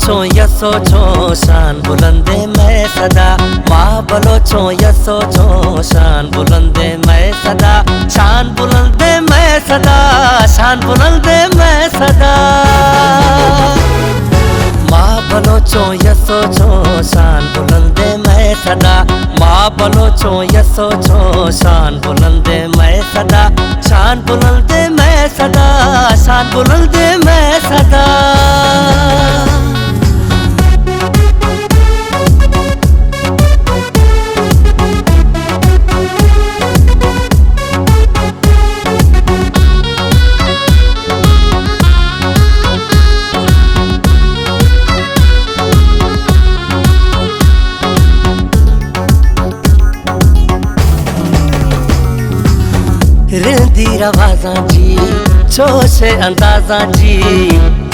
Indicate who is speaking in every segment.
Speaker 1: बलोचो या सोचो शान बुलंदे मैं सदा, माँ बलोचो या सोचो शान बुलंदे मैं सदा, शान बुलंदे मैं सदा, शान बुलंदे मैं सदा। माँ बलोचो या सोचो शान बुलंदे मैं सदा, माँ बलोचो या सोचो शान बुलंदे मैं सदा, शान बुलंदे मैं सदा, शान बुलंदे मैं सदा। रिंदी रवाज़ा जी जोश अंदाज़ा जी,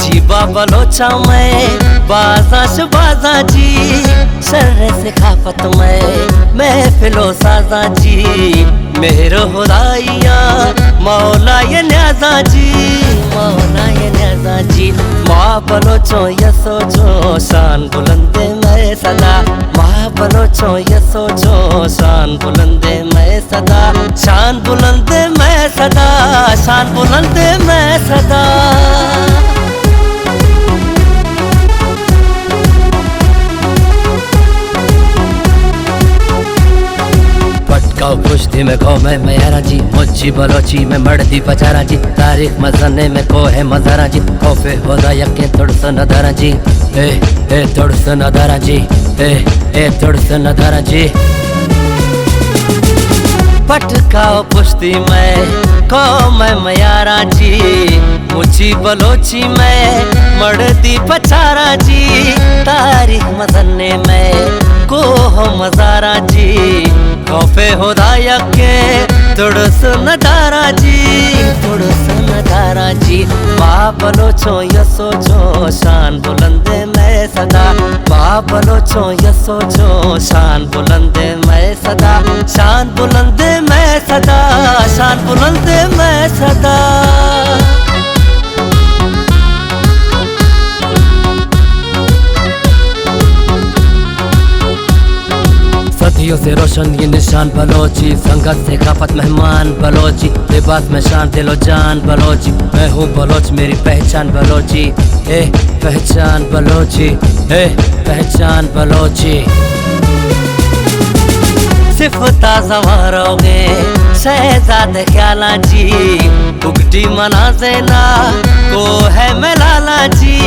Speaker 1: जीबा बलोचा मैं बाज़ा शबाज़ा जी, शर्र सिखाफत मैं फिलो साज़ा जी, मेरे खुदाइया मौला ये न्याज़ा जी, मौला ये न्याज़ा जी। माँ बलोचो या सोचो शान बुलंदे मैं सदा, माँ बलोचो या सोचो शान बुलंदे मैं सदा, शान बुलंदे मैं सदा, शान बुलंदे मैं सदा। पटकाओ कुश्ती में को मैं मयारा जी, मुझी बलोची में मर्दी पचारा जी, तारीख मजने में को है मजारा जी, कोफे होदा यके थोड़ सा नदारा जी, ए थोड़ सा नदारा जी, ए थोड़ सा नदारा जी। पटकाओ कुश्ती में को मैं मयारा जी, मुझी बलोची में मर्दी पचारा जी, तारीख मजने में को हो मजारा जी, कोफे होदाया के तुड़स नदारा जी, तुड़स नदारा जी। माँ बलोचो या सोचो शान बुलंदे मैं सदा, माँ बलोचो या सोचो शान बुलंदे मैं सदा, शान बुलंदे मैं सदा, शान बुलंदे मैं सदा। सदियों से रोशन ये निशान बलोची, संगत से खाफत मेहमान बलोची, लिबास में शान दिलो जान बलोची, मैं हूँ बलोच मेरी पहचान बलोची, पहचान बलोची, पहचान बलोची। सिर्फ ताज़ा मारोगे शहजादे ख्याला जी, बुगटी मना देना को है मैं लाला जी,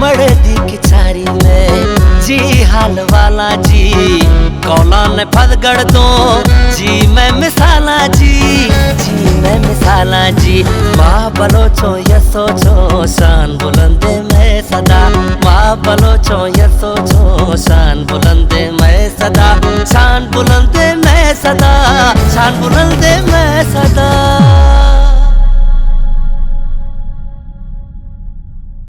Speaker 1: मर्दी की चारी में जी हाल वाला जी, कौला ने फतगढ़ दो जी मैं मिसाला जी, जी मैं मिसाला जी। माँ बलोचो या सोचो शान बुलंदे मैं सदा, माँ बलोचो या